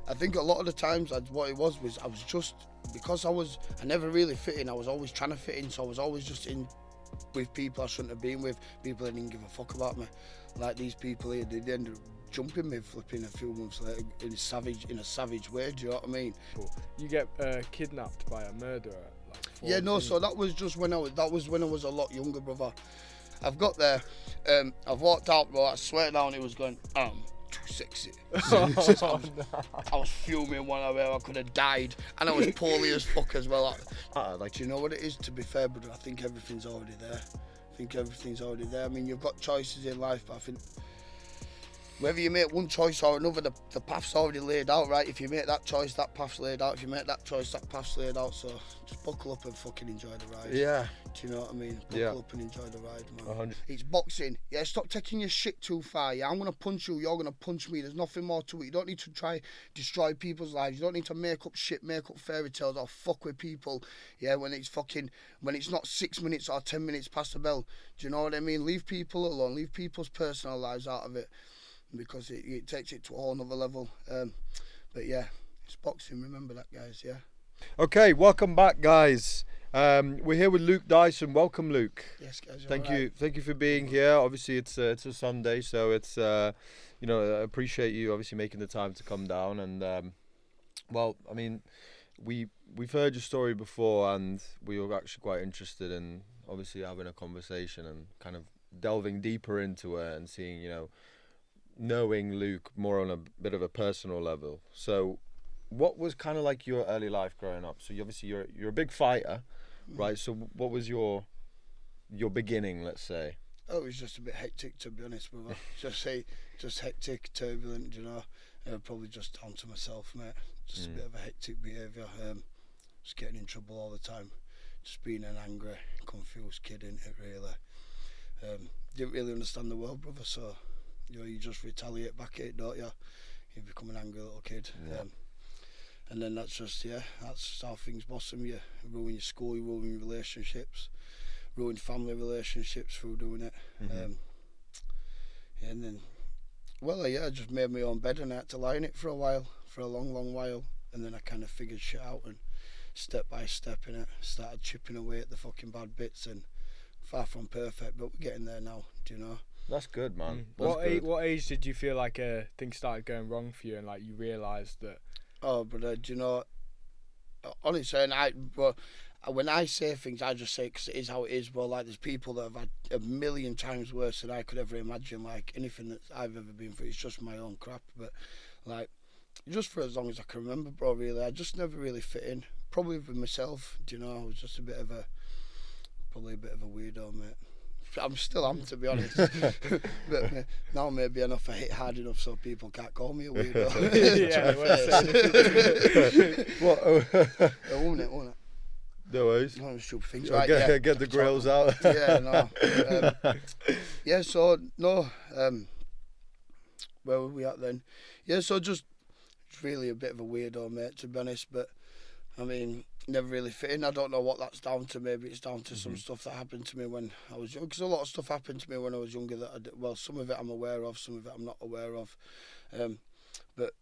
I think a lot of the times what it was I was just, because I never really fit in. I was always trying to fit in, so I was always just in with people I shouldn't have been with, people that didn't give a fuck about me. Like these people here, they ended up jumping me flipping a few months later in a savage way. Do you know what I mean? You get kidnapped by a murderer. Like Yeah, no. So that was just when I was a lot younger, brother. I've got there, I've walked out, bro. I swear down, it was going, too sexy. I was fuming one where I could have died, and I was poorly as fuck as well. Like, do you know what it is? To be fair, brother, I think everything's already there. I mean, you've got choices in life, but I think whether you make one choice or another, the path's already laid out, right? If you make that choice, that path's laid out. If you make that choice, that path's laid out. So just buckle up and fucking enjoy the ride. Yeah. Do you know what I mean? Buckle up and enjoy the ride, man. 100. It's boxing. Yeah, stop taking your shit too far. Yeah, I'm going to punch you. You're going to punch me. There's nothing more to it. You don't need to try destroy people's lives. You don't need to make up shit, make up fairy tales or fuck with people. Yeah, when it's not 6 minutes or 10 minutes past the bell. Do you know what I mean? Leave people alone. Leave people's personal lives out of it, because it takes it to a whole nother level. But yeah, it's boxing, remember that, guys. Yeah. Okay, welcome back, guys. We're here with Luke Dyson. Welcome, Luke. Yes, guys. Thank you for being here. Obviously it's a Sunday, so it's I appreciate you obviously making the time to come down. And well, I mean, we've heard your story before, and we were actually quite interested in obviously having a conversation and kind of delving deeper into it and seeing, knowing Luke more on a bit of a personal level. So what was kind of like your early life growing up? So you're a big fighter, right? So what was your beginning, let's say? Oh, it was just a bit hectic, to be honest, brother. just hectic, turbulent, probably just down to myself, mate. Just a bit of a hectic behaviour. Just getting in trouble all the time. Just being an angry, confused kid, innit, really. Didn't really understand the world, brother, so you just retaliate back at it, don't you? You become an angry little kid. Yeah. And then that's how things blossom. You ruin your school, you ruin your relationships, ruin family relationships through doing it. And then, I just made my own bed and I had to lie in it for a long while. And then I kind of figured shit out, and step by step in it, started chipping away at the fucking bad bits, and far from perfect, but we're getting there now, do you know? That's good, man. What age did you feel like things started going wrong for you, and like you realised that? Oh, brother, do you know? Honestly, when I say things, I just say because it is how it is. But like, there's people that have had a million times worse than I could ever imagine. Like anything that I've ever been through, it's just my own crap. But like, just for as long as I can remember, bro. Really, I just never really fit in. Probably with myself, do you know? I was just probably a bit of a weirdo, mate. I'm still to be honest. But now maybe enough I hit hard enough so people can't call me a weirdo. Won't it? No worries. No stupid things. Right, yeah. Get the grills out. Yeah, no. Yeah, so no. Where were we at then? Yeah, so just really a bit of a weirdo, mate, to be honest. But I mean, never really fit in. I don't know what that's down to. Maybe it's down to some stuff that happened to me when I was young. Because a lot of stuff happened to me when I was younger that some of it I'm aware of, some of it I'm not aware of. But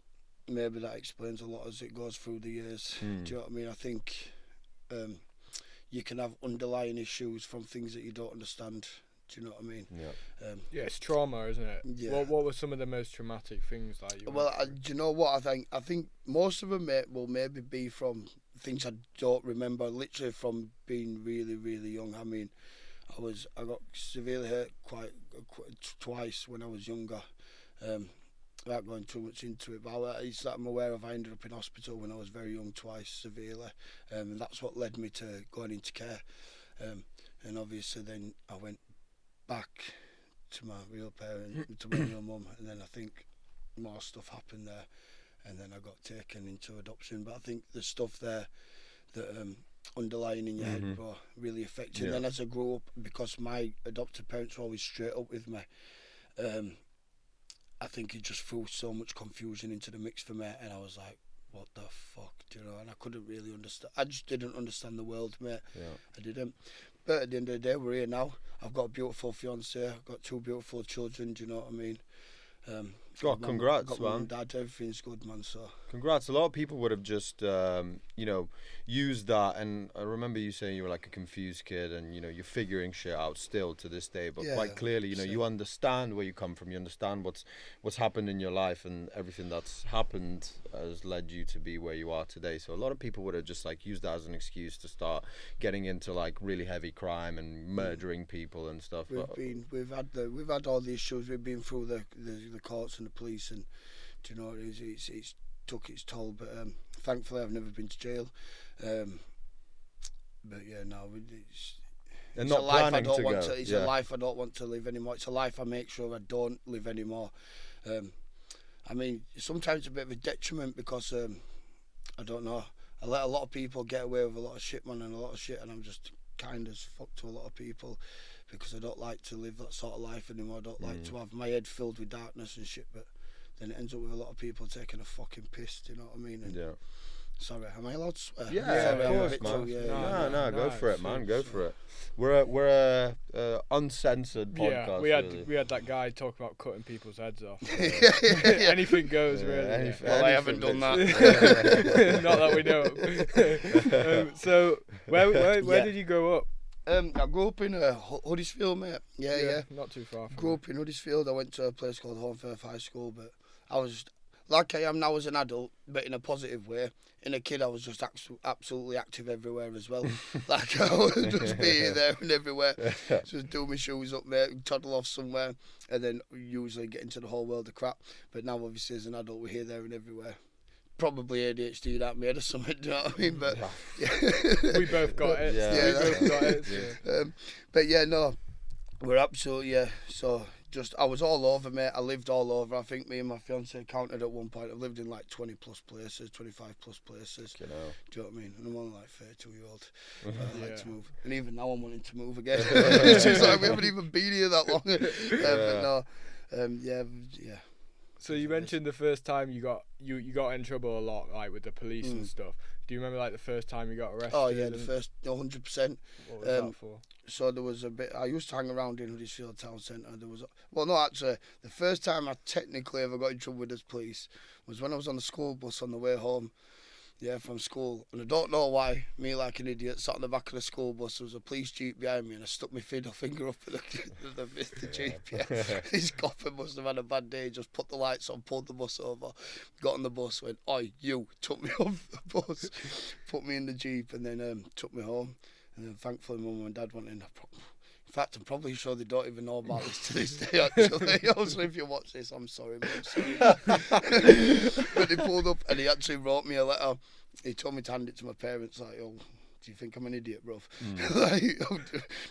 maybe that explains a lot as it goes through the years. Do you know what I mean? I think you can have underlying issues from things that you don't understand. Do you know what I mean? Yeah. Yeah, it's trauma, isn't it? Yeah. What were some of the most traumatic things that you? Well, do you know what I think most of them will maybe be from things I don't remember. Literally from being really, really young. I mean, I got severely hurt quite twice when I was younger. Without going too much into it, but it's that I'm aware of. I ended up in hospital when I was very young twice, severely, and that's what led me to going into care. And obviously then I went back to my real parent, to my real mum, and then I think more stuff happened there, and then I got taken into adoption. But I think the stuff there that underlying in your head, bro, really affected. And then as I grew up, because my adopted parents were always straight up with me, I think it just threw so much confusion into the mix for me, and I was like, what the fuck, do you know? And I couldn't really understand. I just didn't understand the world, mate. Yeah. I didn't. But at the end of the day, we're here now. I've got a beautiful fiancée. I've got 2 beautiful children, do you know what I mean? God, congrats, got my mum man. and dad, everything's good, man. So Congrats. A lot of people would have just, used that. And I remember you saying you were like a confused kid and, you're figuring shit out still to this day. But Yeah, quite clearly, so- you understand where you come from. You understand what's happened in your life, and everything that's happened has led you to be where you are today. So a lot of people would have just like used that as an excuse to start getting into like really heavy crime and murdering people and stuff. we've had all the issues. We've been through the courts and the police, and do you know it's took its toll. But thankfully, I've never been to jail. But yeah, no, it's not a life I planning don't to want go. to. It's a life I don't want to live anymore. It's a life I make sure I don't live anymore. I mean, sometimes it's a bit of a detriment because I don't know. I let a lot of people get away with a lot of shit, man, and a lot of shit, and I'm just kind of fucked to a lot of people because I don't like to live that sort of life anymore. I don't like to have my head filled with darkness and shit, but then it ends up with a lot of people taking a fucking piss, do you know what I mean? And Yeah. sorry, am I allowed to swear? Yeah, Sorry, of I'm a course, bit man. too, No, go for it, man. Go so- for it. We're a uncensored podcast. Yeah, really. we had that guy talk about cutting people's heads off. Yeah. Anything goes, Yeah, really. Well, I haven't done that. Not that we know of. So, where Yeah. did you grow up? I grew up in Huddersfield, mate. Yeah. Not too far from Grew up in Huddersfield. I went to a place called Hornfirth High School, but I was like I am now as an adult, but in a positive way. In a kid, I was just absolutely active everywhere as well. Like I would just be here, there, and everywhere. Just do my shoes up, mate, toddle off somewhere, and then usually get into the whole world of crap. But now, obviously, as an adult, we're here, there, and everywhere. Probably ADHD that made us something, do you know what I mean? But We both got it. Yeah. We both got it. Yeah. but yeah, no, we're absolutely, So just, I was all over, mate. I lived all over. I think me and my fiance counted at one point. I've lived in like 20 plus places, 25 plus places. You know. Do you know what I mean? And I'm only like 32-year-old. I like Yeah. to move. And even now I'm wanting to move again. It's just like, we haven't even been here that long. But no, yeah. So you mentioned the first time you got in trouble a lot, like with the police and stuff. Do you remember like the first time you got arrested? Oh yeah, the and first 100%. What was that for? So there was a bit. I used to hang around in Huddersfield Town Centre. No, actually, the first time I technically ever got in trouble with the police was when I was on the school bus on the way home. Yeah, from school, and I don't know why. Me, like an idiot, sat on the back of the school bus. There was a police jeep behind me, and I stuck my finger up at the jeep. Yeah, this copper must have had a bad day. Just put the lights on, pulled the bus over, got on the bus, went, "Oi, you!" Took me off the bus, put me in the jeep, and then took me home. And then thankfully, Mum and Dad went in. In fact, I'm probably sure they don't even know about this to this day, actually. Also, if you watch this, I'm sorry, Mum. Sorry. But they pulled up and he actually wrote me a letter. He told me to hand it to my parents, like, "Oh, do you think I'm an idiot, bruv?" Like, I'm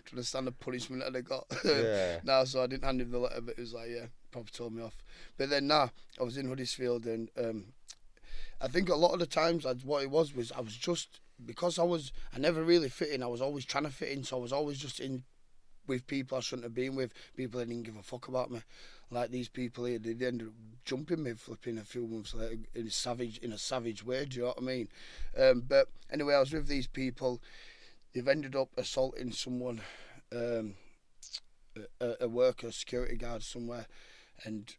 trying to stand the punishment that I got. Yeah. No, so I didn't hand him the letter, but it was like, yeah, probably told me off. But then, I was in Huddersfield, and I think a lot of the times, what it was I was just, because I never really fit in, I was always trying to fit in, so I was always just in with people I shouldn't have been with, people that didn't give a fuck about me. Like these people here, they ended up jumping me, flipping a few months later in a savage way, do you know what I mean? But anyway, I was with these people. They've ended up assaulting someone, a worker, security guard somewhere. And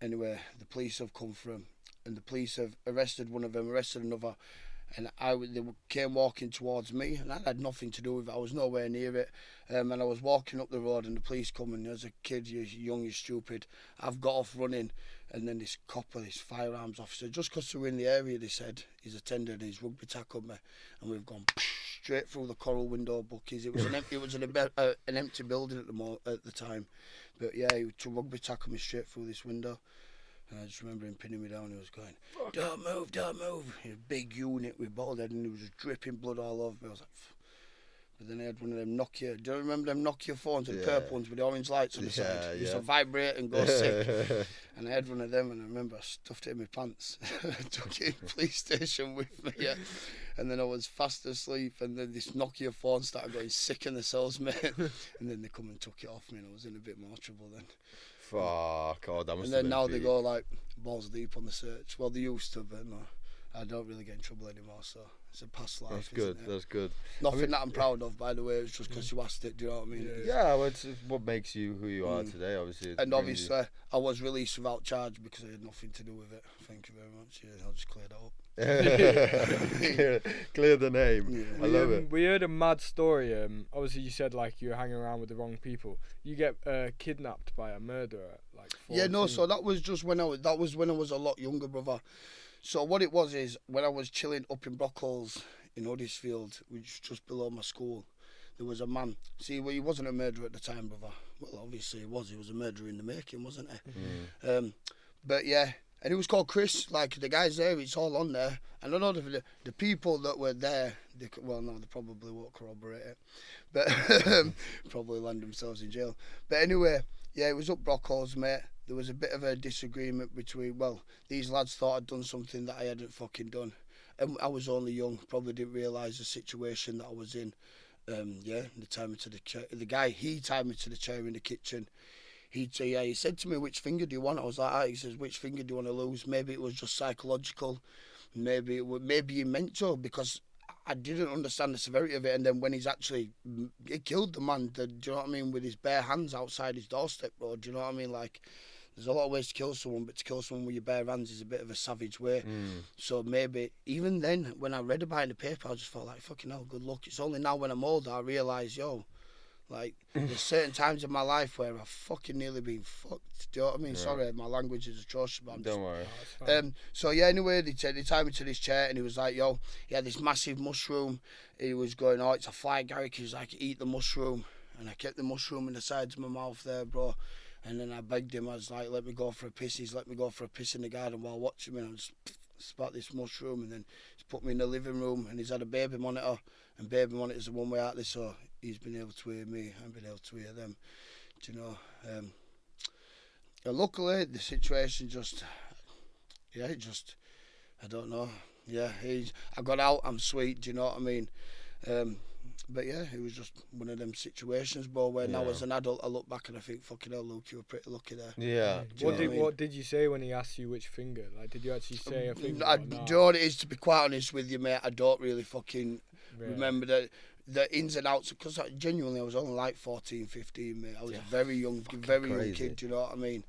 anyway, the police have come for them, and the police have arrested one of them, arrested another. And they came walking towards me, and I had nothing to do with it. I was nowhere near it. And I was walking up the road, and the police come, and as a kid, you're young, you're stupid. I've got off running, and then this copper, this firearms officer, just because they were in the area, they said, he's attended, he's rugby tackled me, and we've gone straight through the coral window bookies. It was an empty building at the time, but yeah, he rugby tackled me straight through this window. And I just remember him pinning me down. He was going, "Don't move, don't move." He was a big unit with bald head, and he was just dripping blood all over me. I was like, Pff. But then I had one of them Nokia. Do you remember them Nokia phones, the purple ones with the orange lights on the side? It used to vibrate and go sick. And I had one of them, and I remember I stuffed it in my pants. I took it in the police station with me, yeah. And then I was fast asleep, and then this Nokia phone started going sick in the cells, mate. And then they come and took it off me, and I was in a bit more trouble then. Fuck, oh, that must And have then been now peak. they go like balls deep on the search. Well, they used to, but no. I don't really get in trouble anymore, so it's a past life. That's good. Isn't it? That's good. Nothing that I'm proud of, by the way. It's just because you asked it. Do you know what I mean? Yeah, well, it's what makes you who you are today. Obviously, And obviously, I was released without charge because I had nothing to do with it. Thank you very much. Yeah, I'll just clear that up. clear the name. Yeah. I love it. We heard a mad story. Obviously, you said like you were hanging around with the wrong people. You get kidnapped by a murderer at like 14. Yeah, no. So that was just when I was. That was when I was a lot younger, brother. So what it was is when I was chilling up in Brockholes in Huddersfield, which is just below my school, there was a man. See, well, he wasn't a murderer at the time, brother. Well, obviously he was. He was a murderer in the making, wasn't he? But yeah, and he was called Chris. Like the guys there, it's all on there. And I know the people that were there. They probably won't corroborate it, but probably land themselves in jail. But anyway, yeah, it was up Brockholes, mate. There was a bit of a disagreement between. Well, these lads thought I'd done something that I hadn't fucking done, and I was only young. Probably didn't realise the situation that I was in. They tied me to the chair. The guy, he tied me to the chair in the kitchen. He said to me, "Which finger do you want?" I was like, he says, "Which finger do you want to lose?" Maybe it was just psychological. Maybe he meant to, because I didn't understand the severity of it. And then when he killed the man, do you know what I mean, with his bare hands outside his doorstep, bro. Do you know what I mean? Like, there's a lot of ways to kill someone, but to kill someone with your bare hands is a bit of a savage way. So maybe, even then, when I read about it in the paper, I just felt like, fucking hell, good luck. It's only now when I'm older I realise, like, there's certain times in my life where I've fucking nearly been fucked. Do you know what I mean? Right. Sorry, my language is atrocious, but Don't worry. So yeah, anyway, they tied me to this chair, and he was like, he had this massive mushroom. He was going, it's a fly, Garrick. He was like, eat the mushroom. And I kept the mushroom in the sides of my mouth there, bro. And then I begged him, I was like, let me go for a piss. He's let me go for a piss in the garden while watching me. And I just spat this mushroom, and then he's put me in the living room, and he's had a baby monitor. And baby monitors are one way out there, so he's been able to hear me, I've been able to hear them. Do you know? And luckily, the situation I don't know. Yeah, I got out, I'm sweet, do you know what I mean? But yeah, it was just one of them situations, bro, where now as an adult, I look back and I think, fucking hell, Luke, you were pretty lucky there. Yeah. What did you say when he asked you which finger? Like, did you actually say a finger? Do you know what it is, to be quite honest with you, mate? I don't really fucking remember the ins and outs, because genuinely I was only like 14, 15, mate. I was a very young kid, do you know what I mean?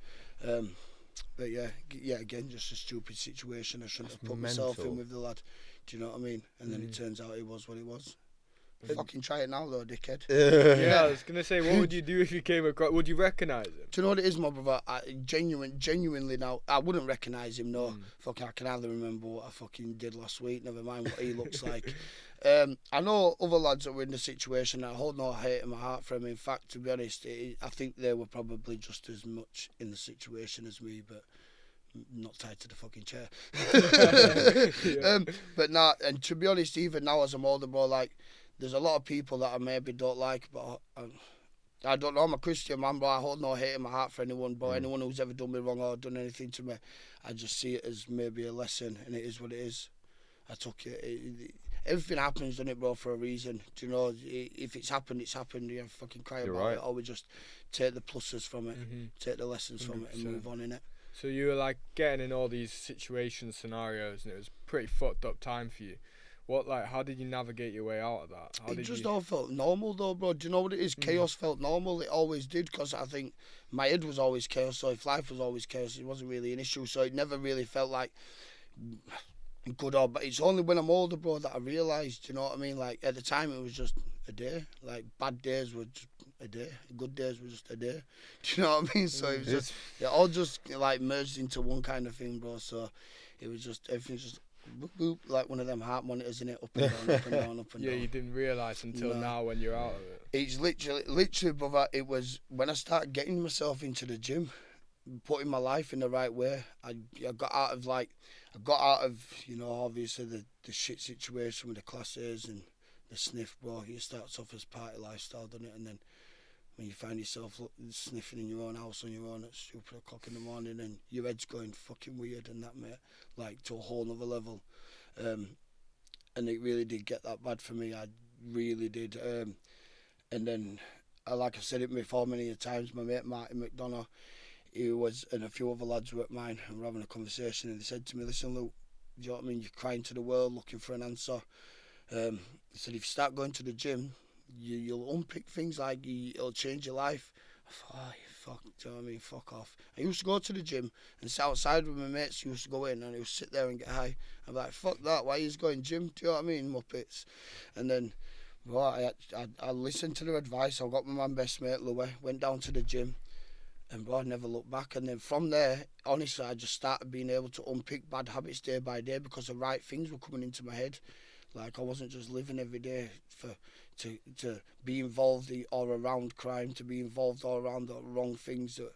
But yeah, again, just a stupid situation. I shouldn't have put myself in with the lad, do you know what I mean? And then it turns out it was what it was. Fucking try it now though, dickhead. Yeah, I was gonna say, what would you do if you came across? Would you recognise him? Do you know what it is, my brother? Genuinely now, I wouldn't recognise him. No, fucking, I can hardly remember what I fucking did last week. Never mind what he looks like. I know other lads that were in the situation. I hold no hate in my heart for him. In fact, to be honest, I think they were probably just as much in the situation as me, but not tied to the fucking chair. But now, and to be honest, even now as I'm older, bro, like, there's a lot of people that I maybe don't like, but I don't know. I'm a Christian man, but I hold no hate in my heart for anyone. But anyone who's ever done me wrong or done anything to me, I just see it as maybe a lesson, and it is what it is. I took it. Everything happens, doesn't it, bro, for a reason. Do you know? If it's happened, it's happened. You fucking cry about it, or we just take the pluses from it, take the lessons from it, and move on in it. So you were like getting in all these situations, scenarios, and it was pretty fucked up time for you. How did you navigate your way out of that? It just all felt normal though, bro. Do you know what it is? Chaos felt normal. It always did, because I think my head was always chaos. So if life was always chaos, it wasn't really an issue. So it never really felt like good or bad. It's only when I'm older, bro, that I realised, you know what I mean? Like, at the time, it was just a day. Like, bad days were just a day. Good days were just a day. Do you know what I mean? So it was it all just, like, merged into one kind of thing, bro. So it was just, everything's just boop, boop, like one of them heart monitors, in it, up and down, up and down, up and down. Yeah, you didn't realise until now when you're out of it. It's literally, brother, it was when I started getting myself into the gym, putting my life in the right way. I got out of, you know, obviously the shit situation with the classes and the sniff, bro. It starts off as party lifestyle, doesn't it? And then when you find yourself sniffing in your own house on your own at stupid o'clock in the morning, and your head's going fucking weird and that, mate, like to a whole nother level. And it really did get that bad for me. I really did. And then, like I said it before many times, my mate Martin McDonough, he was, and a few other lads were at mine, and we were having a conversation, and they said to me, listen, Luke, Do you know what I mean? You're crying to the world looking for an answer. He said if you start going to the gym, you'll unpick things like it'll change your life. I thought, oh, fuck, do you know what I mean? Fuck off. I used to go to the gym and sit outside with my mates. Used to go in and he would sit there and get high. I'm like, fuck that. Why are you going gym? Do you know what I mean? Muppets. And then, well, I listened to their advice. I got my best mate Louis, went down to the gym, and bro, I never looked back. And then from there, honestly, I just started being able to unpick bad habits day by day because the right things were coming into my head. Like I wasn't just living every day to be involved or around crime, to be involved all around the wrong things that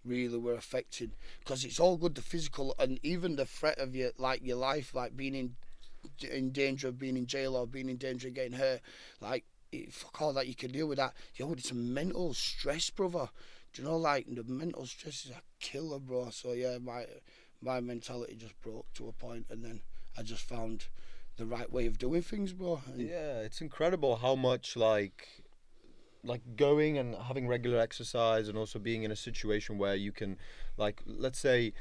really were affecting. Because it's all good, the physical and even the threat of your life, like being in danger of being in jail or being in danger of getting hurt. Like fuck all that, you can deal with that. Yo, it's a mental stress, brother. Do you know, like the mental stress is a killer, bro. So yeah, my mentality just broke to a point, and then I just found the right way of doing things, bro. And yeah, it's incredible how much like going and having regular exercise and also being in a situation where you can, like, let's say,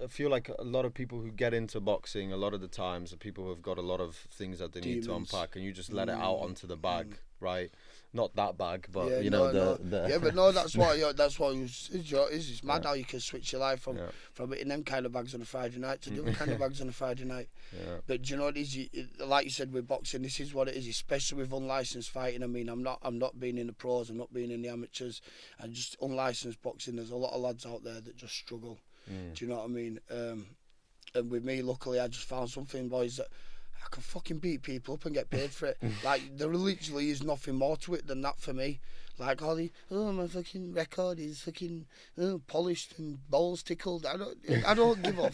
I feel like a lot of people who get into boxing, a lot of the times are people who have got a lot of things that they need to unpack, and you just let it out onto the bag, right? Not that bag, but yeah, you no, know no. Yeah, but no, that's what it's mad how you can switch your life from eating them kind of bags on a Friday night to doing kind of bags on a Friday night. Yeah. But do you know what it is? Like you said with boxing, this is what it is, especially with unlicensed fighting. I mean, I'm not being in the pros, I'm not being in the amateurs, and just unlicensed boxing. There's a lot of lads out there that just struggle. Do you know what I mean? And with me, luckily, I just found something, boys, that I can fucking beat people up and get paid for it. Like, there literally is nothing more to it than that for me. Like, all the, my fucking record is fucking polished and balls tickled. I don't give a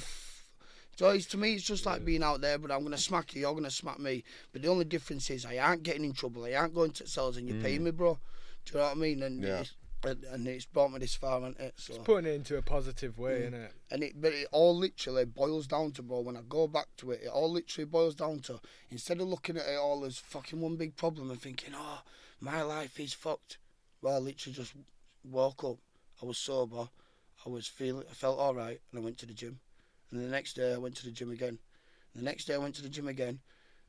So to me, it's just like being out there, but I'm going to smack you, you're going to smack me. But the only difference is I aren't getting in trouble, I aren't going to cells, and you're paying me, bro. Do you know what I mean? And it's brought me this far, hasn't it? So, it's putting it into a positive way, isn't it? But it all literally boils down to, bro, when I go back to it, it all literally boils down to, instead of looking at it all as fucking one big problem and thinking, oh, my life is fucked. Well, I literally just woke up, I was sober, I felt alright, and I went to the gym. And the next day I went to the gym again. And the next day I went to the gym again.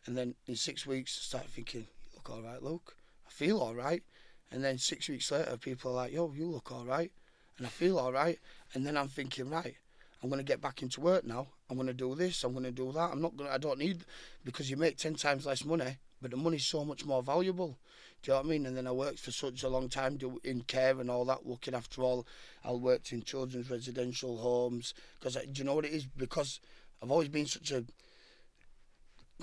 And then in 6 weeks I started thinking, you look alright, Luke. I feel alright. And then 6 weeks later, people are like, yo, you look all right. And I feel all right. And then I'm thinking, right, I'm going to get back into work now. I'm going to do this. I'm going to do that. I don't need, because you make 10 times less money, but the money's so much more valuable. Do you know what I mean? And then I worked for such a long time in care and all that, looking after all. I worked in children's residential homes. Because, do you know what it is? Because I've always been such a,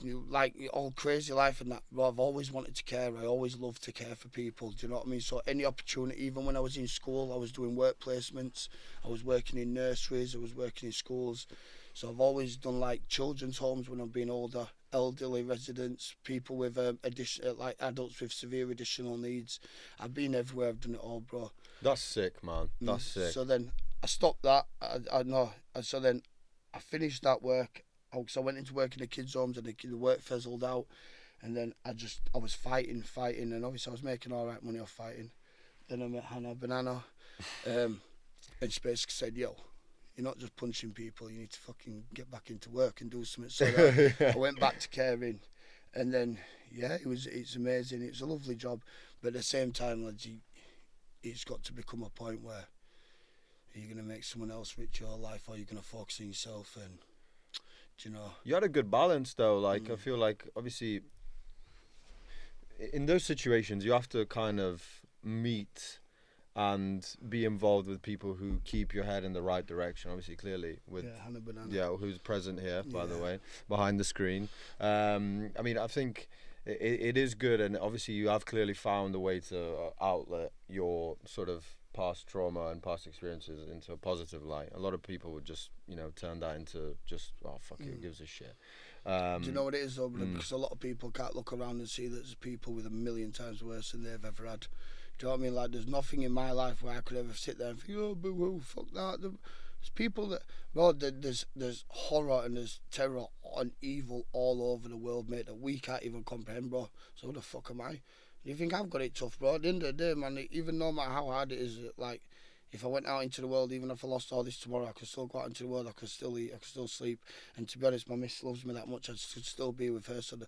like, all crazy life and that. Well, I've always wanted to care. I always loved to care for people. Do you know what I mean? So any opportunity, even when I was in school, I was doing work placements. I was working in nurseries. I was working in schools. So I've always done like children's homes when I've been older, elderly residents, people with like adults with severe additional needs. I've been everywhere. I've done it all, bro. That's sick, man. That's sick. So then I stopped that. I know. So then I finished that work. So I went into work in the kids' homes and the work fizzled out, and then I was fighting, and obviously I was making all right money off fighting. Then I met Hannah Banana, and she basically said, yo, you're not just punching people, you need to fucking get back into work and do something. So I went back to caring, and then it's amazing. It's a lovely job, but at the same time, lads, it's got to become a point where you're gonna make someone else rich your life, or you're gonna focus on yourself. And you know, you had a good balance though. Like I feel like obviously in those situations you have to kind of meet and be involved with people who keep your head in the right direction. Obviously, clearly with Hannah Banana, who's present here by the way behind the screen. I mean, I think it is good, and obviously you have clearly found a way to outlet your sort of past trauma and past experiences into a positive light. A lot of people would just, turn that into just, oh, fuck it, who gives a shit. Do you know what it is though? Because a lot of people can't look around and see that there's people with a million times worse than they've ever had. Do you know what I mean? Like, there's nothing in my life where I could ever sit there and think, oh, boo-hoo, fuck that. There's people that, well, there's horror and there's terror and evil all over the world, mate, that we can't even comprehend, bro. So who the fuck am I? You think I've got it tough, bro? At the end of the day, man, even no matter how hard it is, like, If I went out into the world, even if I lost all this tomorrow, I could still go out into the world. I could still eat. I could still sleep. And to be honest, my miss loves me that much. I should still be with her. So the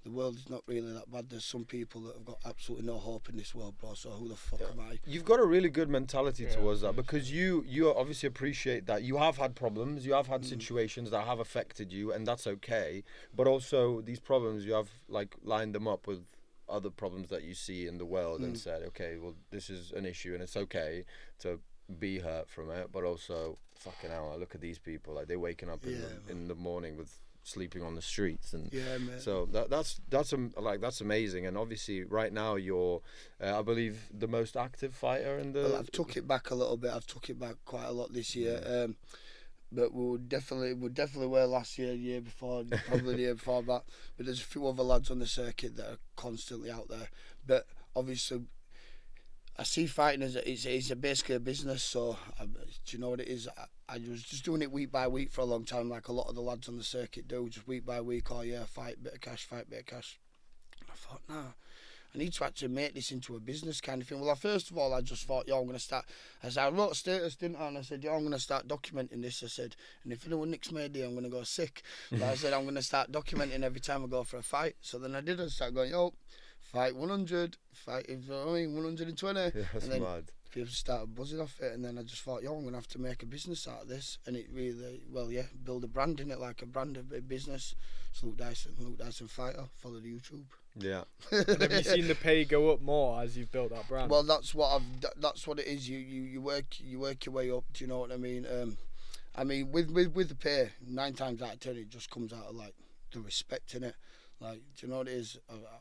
world is not really that bad. There's some people that have got absolutely no hope in this world, bro. So who the fuck am I? You've got a really good mentality towards that, because you obviously appreciate that you have had problems, you have had situations that have affected you, and that's okay. But also these problems, you have like lined them up with other problems that you see in the world and said, okay, well, this is an issue and it's okay to be hurt from it, but also fucking hell, look at these people, like they're waking up in the morning with sleeping on the streets, and so that's amazing. And obviously right now you're I believe the most active fighter in the... Well, I've took it back a little bit. I've took it back quite a lot this year. But we definitely were last year, year before, probably the year before that. But there's a few other lads on the circuit that are constantly out there. But obviously, I see fighting as it's basically a business. So do you know what it is? I was just doing it week by week for a long time, like a lot of the lads on the circuit do, just week by week. Oh yeah, fight, bit of cash, fight, bit of cash. And I thought, nah, I need to actually make this into a business kind of thing. Well, first of all, I just thought, I'm going to start. I wrote a status, didn't I? And I said, I'm going to start documenting this. I said, and if anyone nicks my idea, I'm going to go sick. But I said, I'm going to start documenting every time I go for a fight. So then I did. I started going, fight 100, fight 120. Yeah, that's and then mad. people started buzzing off it. And then I just thought, I'm going to have to make a business out of this. And it really, build a brand in it, like a brand of a business. It's Luke Dyson Fighter. Follow the YouTube. Yeah. And have you seen the pay go up more as you've built that brand? Well, that's what it is. You work your way up. Do you know what I mean? With the pay, 9 times out of 10, it just comes out of like the respect in it. Like, do you know what it is?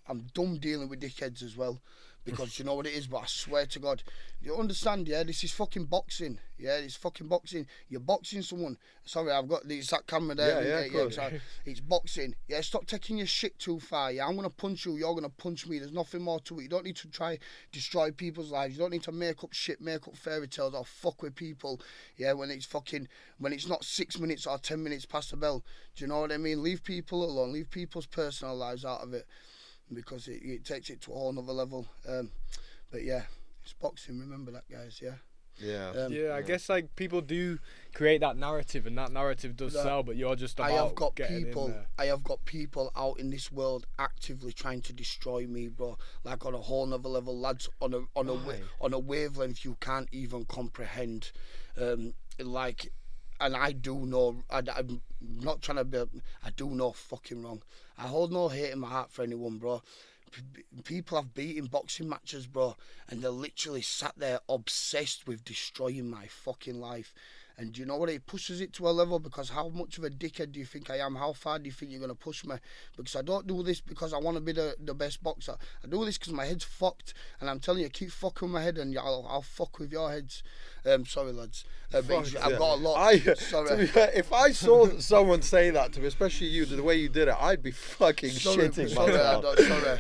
I'm dumb dealing with dickheads as well, because you know what it is. But I swear to God, you understand? Yeah, this is fucking boxing. Yeah, it's fucking boxing. You're boxing someone. Sorry, I've got that camera there. Yeah, it's boxing. Yeah, stop taking your shit too far. Yeah, I'm gonna punch you. You're gonna punch me. There's nothing more to it. You don't need to try destroy people's lives. You don't need to make up shit, make up fairy tales, or fuck with people. Yeah, when it's not 6 minutes or 10 minutes past the bell. Do you know what I mean? Leave people alone. Leave people's personal lives out of it, because it takes it to a whole nother level. But yeah, it's boxing. Remember that, guys. Yeah. Yeah. I guess like people do create that narrative, and that narrative does sell, but you're just about I have got people out in this world actively trying to destroy me, bro. Like on a whole nother level, lads on a wavelength you can't even comprehend. And I do know, I'm not trying to be, I do know fucking wrong. I hold no hate in my heart for anyone, bro. People have beaten boxing matches, bro, and they're literally sat there obsessed with destroying my fucking life. And do you know what? It pushes it to a level, because how much of a dickhead do you think I am? How far do you think you're going to push me? Because I don't do this because I want to be the best boxer. I do this because my head's fucked. And I'm telling you, keep fucking with my head and I'll fuck with your heads. Sorry, lads. I've got a lot. Sorry. If I saw someone say that to me, especially you, the way you did it, I'd be fucking shitting myself. Sorry.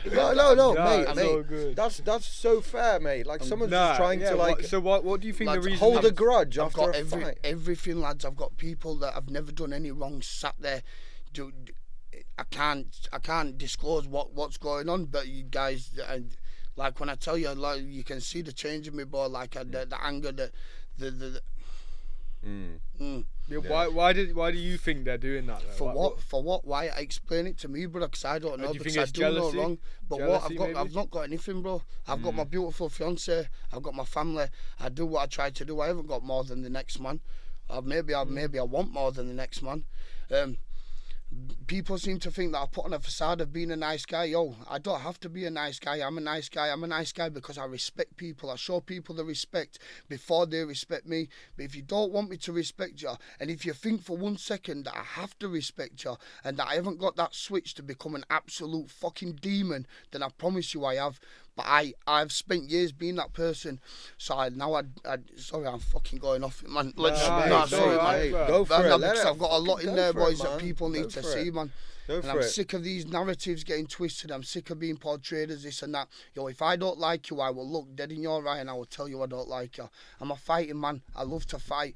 No, mate. So good. That's so fair, mate. Like someone's just trying to like. So what do you think lads, the reason? Hold a grudge I've after got a fight. everything, lads. I've got people that have never done any wrong sat there. I can't disclose what's going on, but you guys, like when I tell you, like you can see the change in me, boy. Like the anger, Why do you think they're doing that? Though? For what? Why? Explain it to me, bro. Because I don't know. Do you because think it's I do jealousy? know wrong. But Jealousy, I've not got anything, bro. I've got my beautiful fiance. I've got my family. I do what I try to do. I haven't got more than the next man. Maybe I want more than the next man. People seem to think that I put on a facade of being a nice guy. I don't have to be a nice guy. I'm a nice guy. I'm a nice guy because I respect people. I show people the respect before they respect me. But if you don't want me to respect you, and if you think for 1 second that I have to respect you, and that I haven't got that switch to become an absolute fucking demon, then I promise you I have. But I've spent years being that person. So sorry, I'm fucking going off it, man. Go for it. Because I've got a lot in there, boys, that people need to see, man. And I'm sick of these narratives getting twisted. I'm sick of being portrayed as this and that. If I don't like you, I will look dead in your eye and I will tell you I don't like you. I'm a fighting man. I love to fight.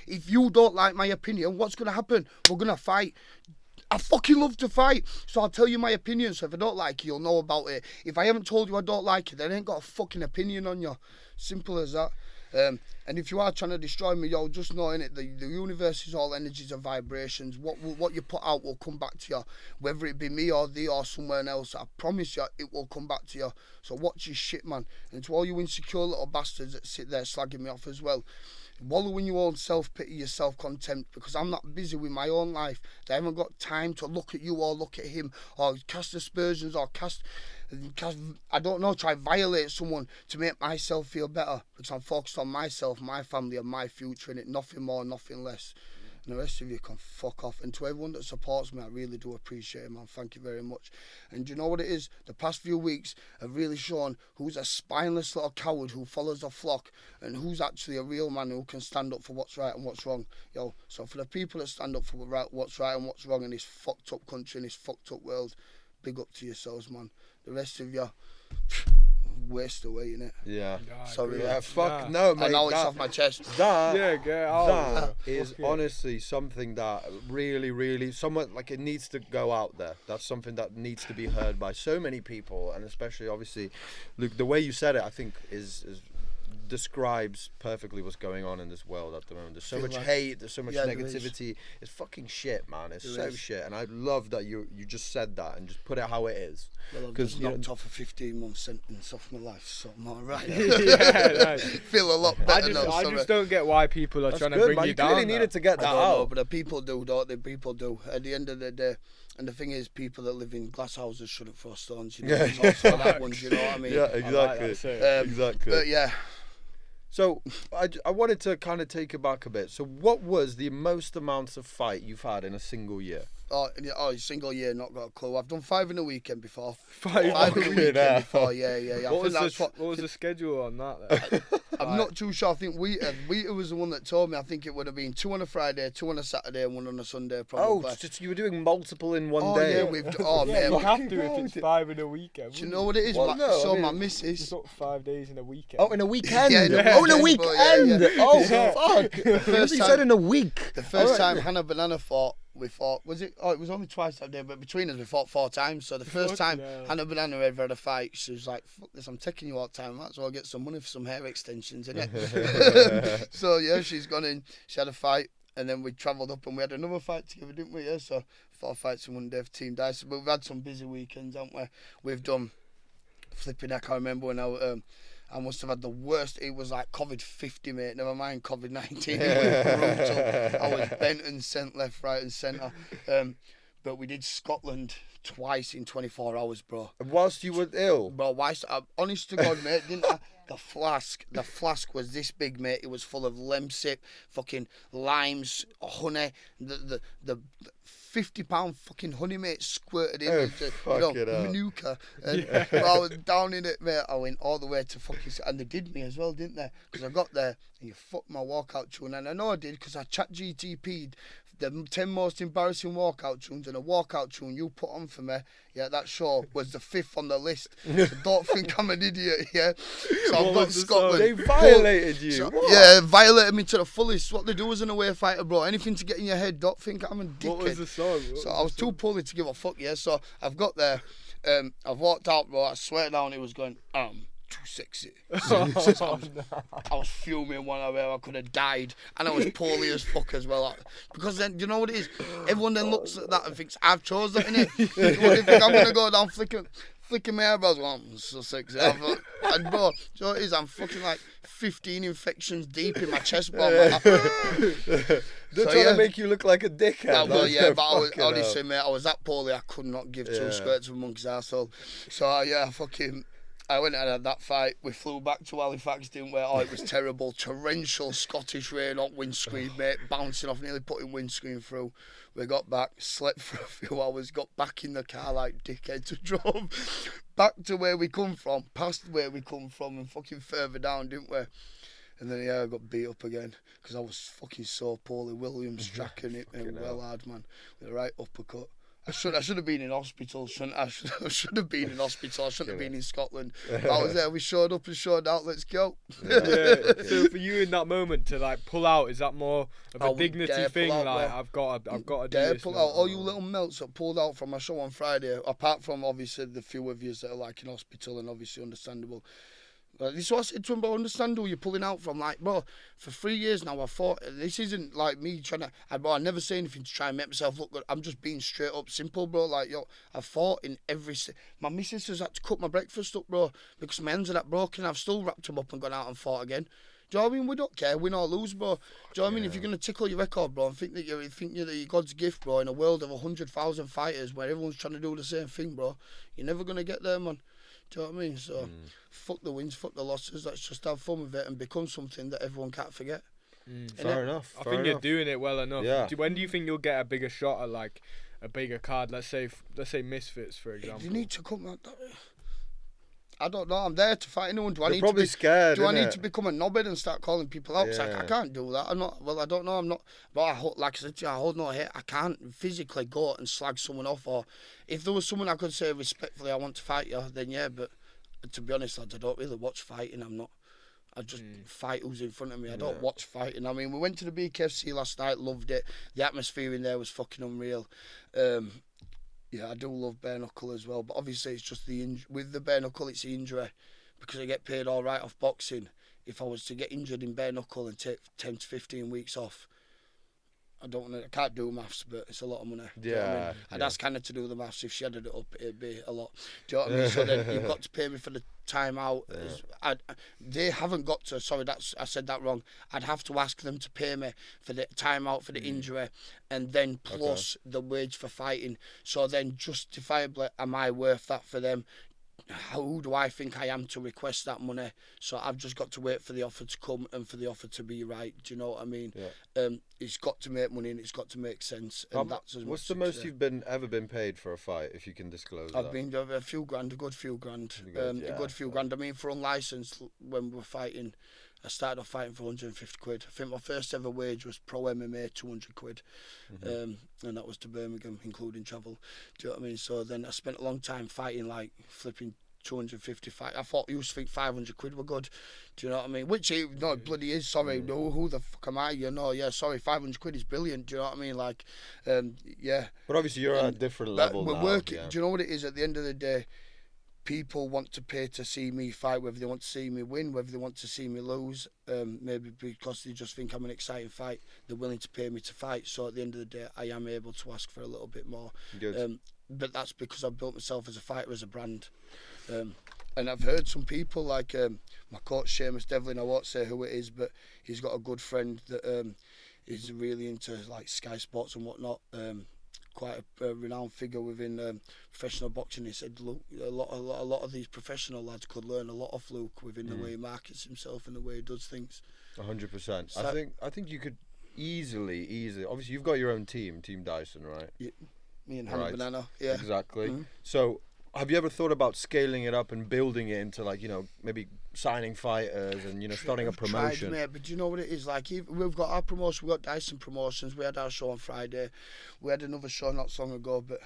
If you don't like my opinion, what's going to happen? We're going to fight. I fucking love to fight, so I'll tell you my opinion. So if I don't like you, you'll know about it. If I haven't told you I don't like you, then I ain't got a fucking opinion on you. Simple as that. And if you are trying to destroy me, yo, just know innit, the universe is all energies and vibrations. What you put out will come back to you, whether it be me or thee or someone else. I promise you, it will come back to you. So watch your shit, man. And to all you insecure little bastards that sit there slagging me off as well, wallow in your own self-pity, your self-contempt, because I'm not busy with my own life. I haven't got time to look at you or look at him or cast aspersions or cast I don't know, try violate someone to make myself feel better, because I'm focused on myself, my family and my future, and it nothing more, nothing less. And the rest of you can fuck off. And to everyone that supports me, I really do appreciate it, man. Thank you very much. And do you know what it is? The past few weeks have really shown who's a spineless little coward who follows a flock, and who's actually a real man who can stand up for what's right and what's wrong. Yo, so for the people that stand up for what's right and what's wrong in this fucked up country, in this fucked up world, big up to yourselves, man. The rest of you, waste away, innit? Yeah. Sorry. Yeah, fuck no, mate. I know it's off my chest. That get out. That is honestly something that really, really, somewhat like it needs to go out there. That's something that needs to be heard by so many people, and especially, obviously, Luke, the way you said it, I think is describes perfectly what's going on in this world at the moment. There's so much hate, there's so much negativity. It's fucking shit, man. It's so shit, and I love that you just said that and just put it how it is. Well, I've just knocked off a 15-month sentence off my life, so I'm alright. Feel a lot better now. I just don't get why people are trying to bring you down. You really needed to get that out. But the people do, don't they? People do. At the end of the day, and the thing is, people that live in glass houses shouldn't throw stones. You know, there's also that one. You know what I mean? Yeah, exactly. Exactly. But yeah. So I wanted to kind of take it back a bit. So what was the most amounts of fight you've had in a single year? Single year, not got a clue. I've done 5 in a weekend before. 5 in a weekend before, yeah. What was the schedule on that then? I'm not too sure. I think Wheater was the one that told me. I think it would have been 2 on a Friday, 2 on a Saturday, and 1 on a Sunday, probably. Oh, just you were doing multiple in one day. Yeah, man. You have to if it's 5 in a weekend. Do you know what it is? Well, my missus. It's not 5 days in a weekend. Oh, in a weekend. Yeah, in a weekend. Yeah. Oh, fuck. First you said in a week. The first time Hannah Banana fought, we fought, was it? Oh, it was only twice that day, but between us we fought 4 times. So the first time Hannah Banana ever had a fight, she was like, fuck this, I'm taking you all the time, might as well get some money for some hair extensions, innit? So yeah, she's gone in, she had a fight, and then we travelled up and we had another fight together, didn't we? Yeah, so 4 fights in one day for Team Dyson. But we've had some busy weekends, haven't we? We've done flipping heck, I remember when I must have had the worst. It was like COVID-50, mate. Never mind COVID-19. It was brutal. I was bent and sent left, right, and centre. But we did Scotland twice in 24 hours, bro. Whilst you were ill? Bro, honest to God, mate, didn't I? The flask was this big, mate. It was full of lemsip, fucking limes, honey, the £50 fucking honey, mate, squirted in, manuka. And I was down in it, mate. I went all the way to fucking, and they did me as well, didn't they? Because I got there and you fucked my walkout tune, and I know I did because I chat GTP'd the 10 most embarrassing walkout tunes, and a walkout tune you put on for me, yeah, that show was the 5th on the list. So don't think I'm an idiot, yeah. So I've got Scotland. They violated you. So, yeah, violated me to the fullest. What they do as an away fighter, bro. Anything to get in your head. Don't think I'm a dickhead. What was the song? So I was too poorly to give a fuck, yeah. So I've got there. I've walked out, bro. I swear down, it was going, too sexy. I was fuming one where I could have died, and I was poorly as fuck as well. Because then, you know what it is? Everyone then looks at that and thinks, I've chose that, innit? What do you think I'm going to go down flicking my eyebrows? Well, I'm so sexy. And bro, you know what it is? I'm fucking like 15 infections deep in my chest, bro. They're trying to make you look like a dickhead. But honestly, mate, I was that poorly, I could not give 2 squirts of a monkey's arsehole. So, I went and had that fight. We flew back to Halifax, didn't we? Oh, it was terrible. Torrential Scottish rain on windscreen, mate. Bouncing off, nearly putting windscreen through. We got back, slept for a few hours, got back in the car like dickheads, drove back to where we come from, past where we come from, and fucking further down, didn't we? And then, I got beat up again because I was fucking so poorly. Williams striking it well hard, man. With a right uppercut. I should have been in hospital. I should have been in hospital. I shouldn't have been in Scotland. I was there. We showed up and showed out. Let's go. So for you in that moment to like pull out, is that more of a dignity thing? Out, like I've got to do this. Pull out. All you little melts that pulled out from my show on Friday. Apart from obviously the few of you that are like in hospital and obviously understandable. Like, this is what I said to him, bro. I understand who you're pulling out from. Like, bro, for 3 years now, I've fought. This isn't like me trying to. I never say anything to try and make myself look good. I'm just being straight up simple, bro. Like, yo, I've fought in every. My missus has had to cut my breakfast up, bro, because my hands are that broken. I've still wrapped them up and gone out and fought again. Do you know what I mean? We don't care, win or lose, bro. Do you know what I mean? If you're gonna tickle your record, bro, and think that you're God's gift, bro, in a world of 100,000 fighters where everyone's trying to do the same thing, bro, you're never gonna get there, man. Do you know what I mean? So, fuck the wins, fuck the losses. Let's just have fun with it and become something that everyone can't forget. Fair enough. I think you're doing it well enough. Yeah. When do you think you'll get a bigger shot at like a bigger card? Let's say Misfits, for example. You need to come out that way. I don't know. I'm there to fight anyone. Do I They're need probably to be scared? Do I need to become a knobhead and start calling people out? Yeah. I can't do that. I'm not. Well, I don't know. I'm not. But like I said to you, I hold no hate. I can't physically go and slag someone off. Or if there was someone I could say respectfully, I want to fight you, then yeah. But to be honest, lads, I don't really watch fighting. I'm not. I just fight who's in front of me. I don't watch fighting. I mean, we went to the BKFC last night. Loved it. The atmosphere in there was fucking unreal. Yeah, I do love bare knuckle as well. But obviously, it's just with the bare knuckle, it's the injury. Because I get paid all right off boxing, if I was to get injured in bare knuckle and take 10 to 15 weeks off, I can't do maths, but it's a lot of money. Do you know what I mean? I'd ask Hannah to do the maths. If she added it up, it'd be a lot. Do you know what I mean? So then you've got to pay me for the time out. They haven't got to. Sorry, I said that wrong. I'd have to ask them to pay me for the time out for the injury, and then plus the wage for fighting. So then, justifiably, am I worth that for them? Who do I think I am to request that money? So I've just got to wait for the offer to come and for the offer to be right. Do you know what I mean? Yeah. It's got to make money and it's got to make sense. And what's the most you've ever been paid for a fight, if you can disclose I've been a few grand, a good few grand. A good few grand. I mean, for unlicensed, when we were fighting, I started off fighting for 150 quid. I think my first ever wage was pro MMA, 200 quid. And that was to Birmingham, including travel. Do you know what I mean? So then I spent a long time fighting, like flipping 250 fight. I thought, used to think 500 quid were good. Do you know what I mean? Which it bloody is. Sorry, no, who the fuck am I? You know, yeah, sorry, 500 quid is brilliant. Do you know what I mean? Like, yeah. But obviously you're at a different level we're now. Working. Do you know what it is? At the end of the day, people want to pay to see me fight, whether they want to see me win, whether they want to see me lose, maybe because they just think I'm an exciting fight, they're willing to pay me to fight. So at the end of the day, I am able to ask for a little bit more. Good. But that's because I've built myself as a fighter, as a brand. And I've heard some people like my coach Seamus Devlin, I won't say who it is, but he's got a good friend that is really into like Sky Sports and whatnot. Quite a renowned figure within professional boxing. He said, look, a lot of these professional lads could learn a lot off Luke within the way he markets himself and the way he does things. 100%. I think you could easily. Obviously, you've got your own team, Team Dyson, right? Yeah, me and Hannah Banana. Yeah, exactly. So, have you ever thought about scaling it up and building it into, like, maybe signing fighters and starting a promotion? Tried, mate, but do you know what it is like? We've got our promotion, we've got Dyson Promotions. We had our show on Friday. We had another show not so long ago, but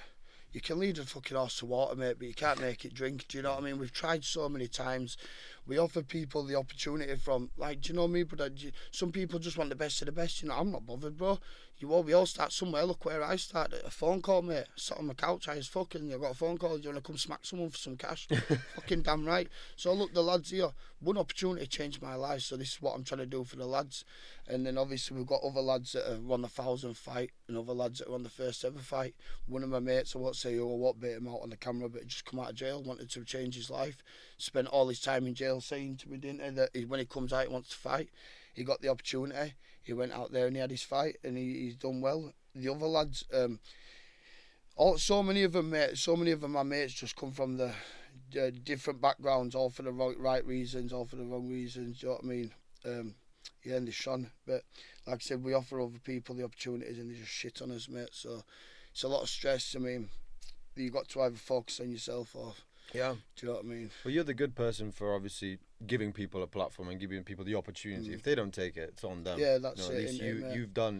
you can lead a fucking horse to water, mate, but you can't make it drink. Do you know what I mean? We've tried so many times. We offer people the opportunity from, like, do you know me? But some people just want the best of the best. I'm not bothered, bro. We all start somewhere. Look where I started. A phone call, mate. Sat on my couch, high as fuck, and I got a phone call. Do you want to come smack someone for some cash? Fucking damn right. So look, the lads here, one opportunity changed my life. So this is what I'm trying to do for the lads. And then obviously we've got other lads that are on the 1,000 fight and other lads that are on the first ever fight. One of my mates, I won't say who, I won't bait him out on the camera, but he just come out of jail, wanted to change his life. Spent all his time in jail saying to me, didn't he, that when he comes out he wants to fight. He got the opportunity. He went out there and he had his fight and he's done well. The other lads, so many of them, my mates just come from the different backgrounds, all for the right reasons, all for the wrong reasons. Do you know what I mean? Yeah, and they shone. But like I said, we offer other people the opportunities and they just shit on us, mate. So it's a lot of stress. I mean, you got to either focus on yourself or. Yeah. Do you know what I mean? Well, you're the good person for obviously giving people a platform and giving people the opportunity. If they don't take it, it's on them. Yeah, that's At it. least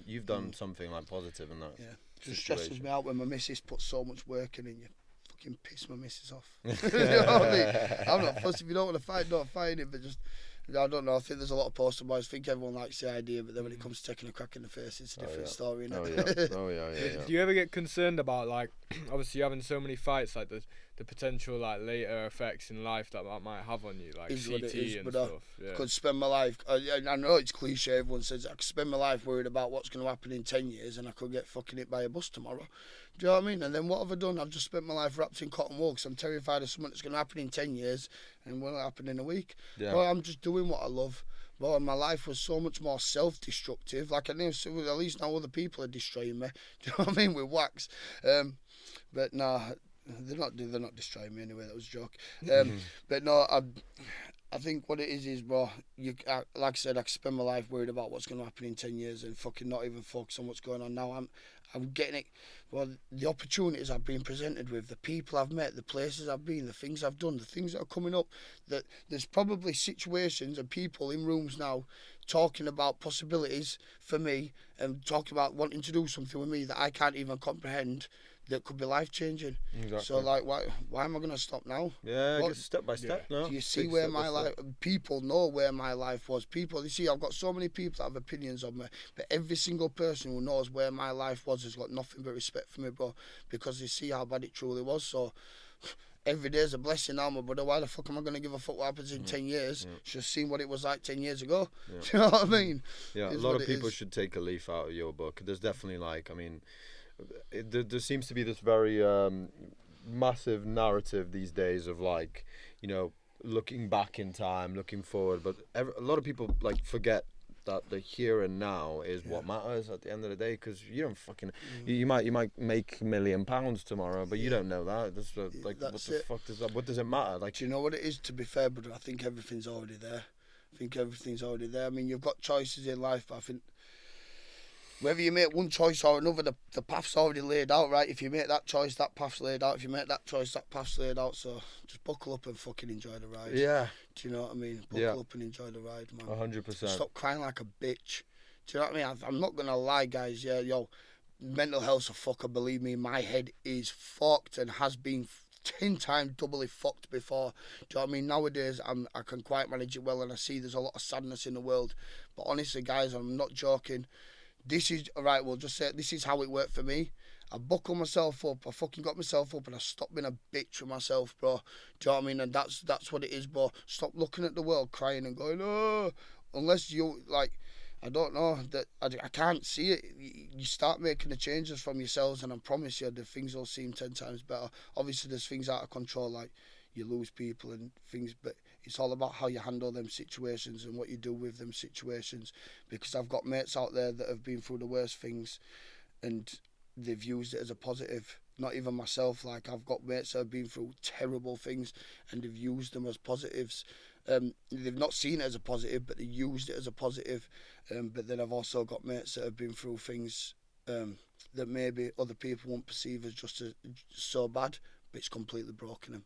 you've done something like positive in that. Yeah. Just stresses me out when my missus puts so much work in and you fucking piss my missus off. You know what I mean? I'm not fussed. If you don't want to fight, don't fight it. But just I don't know. I think there's a lot of poster boys. I think everyone likes the idea, but then when it comes to taking a crack in the face, it's a different story, innit? Yeah. Do you ever get concerned about, like, obviously having so many fights, like the potential, like, later effects in life that might have on you, like Is CT what it is, and but stuff? Yeah. I could spend my life. I know it's cliche. Everyone says I could spend my life worried about what's going to happen in 10 years, and I could get fucking hit by a bus tomorrow. Do you know what I mean? And then what have I done? I've just spent my life wrapped in cotton wool because I'm terrified of something that's going to happen in 10 years and will happen in a week. Yeah. Well, I'm just doing what I love. Well, my life was so much more self-destructive. Like I knew, so at least now other people are destroying me. Do you know what I mean? With wax. But no, they're not destroying me anyway. That was a joke. But no, I think what it is, bro, like I said, I can spend my life worried about what's going to happen in 10 years and fucking not even focus on what's going on now. I'm getting it. Well, the opportunities I've been presented with, the people I've met, the places I've been, the things I've done, the things that are coming up, that there's probably situations and people in rooms now talking about possibilities for me and talking about wanting to do something with me that I can't even comprehend, that could be life-changing. Exactly. So, like, why am I going to stop now? Yeah, just step by step. Do you see where my life... People know where my life was. People, you see, I've got so many people that have opinions on me, but every single person who knows where my life was has got nothing but respect for me, bro, because they see how bad it truly was. So every day is a blessing now, my brother. Why the fuck am I going to give a fuck what happens in 10 years? Just seen what it was like 10 years ago. Do you know what I mean? Yeah, a lot of people should take a leaf out of your book. There's definitely, like, I mean... There seems to be this very massive narrative these days of, like, you know, looking back in time, looking forward, but a lot of people, like, forget that the here and now is what matters at the end of the day, because you don't fucking you might make £1 million tomorrow, but you don't know that. That's like, what the fuck does that? What does it matter? Like, do you know what it is? To be fair, brother, I think everything's already there. I mean, you've got choices in life, but I think whether you make one choice or another, the path's already laid out, right? If you make that choice, that path's laid out. If you make that choice, that path's laid out. So just buckle up and fucking enjoy the ride. yeah. Do you know what I mean? Buckle up and enjoy the ride, man. 100%. Stop crying like a bitch. Do you know what I mean? I'm not going to lie, guys. Yeah, yo, mental health's a fucker. Believe me, my head is fucked and has been 10 times doubly fucked before. Do you know what I mean? Nowadays, I can quite manage it well, and I see there's a lot of sadness in the world. But honestly, guys, I'm not joking. This is, alright, we'll just say this is how it worked for me. I buckled myself up, I fucking got myself up, and I stopped being a bitch with myself, bro. Do you know what I mean? And that's what it is, bro. Stop looking at the world crying and going, oh, unless you, like, I don't know, that I can't see it. You start making the changes from yourselves, and I promise you, the things will seem 10 times better. Obviously, there's things out of control, like you lose people and things, but it's all about how you handle them situations and what you do with them situations, because I've got mates out there that have been through the worst things and they've used it as a positive. Not even myself, like I've got mates that have been through terrible things and they've used them as positives. They've not seen it as a positive, but they used it as a positive. But then I've also got mates that have been through things that maybe other people won't perceive as just so bad, but it's completely broken them.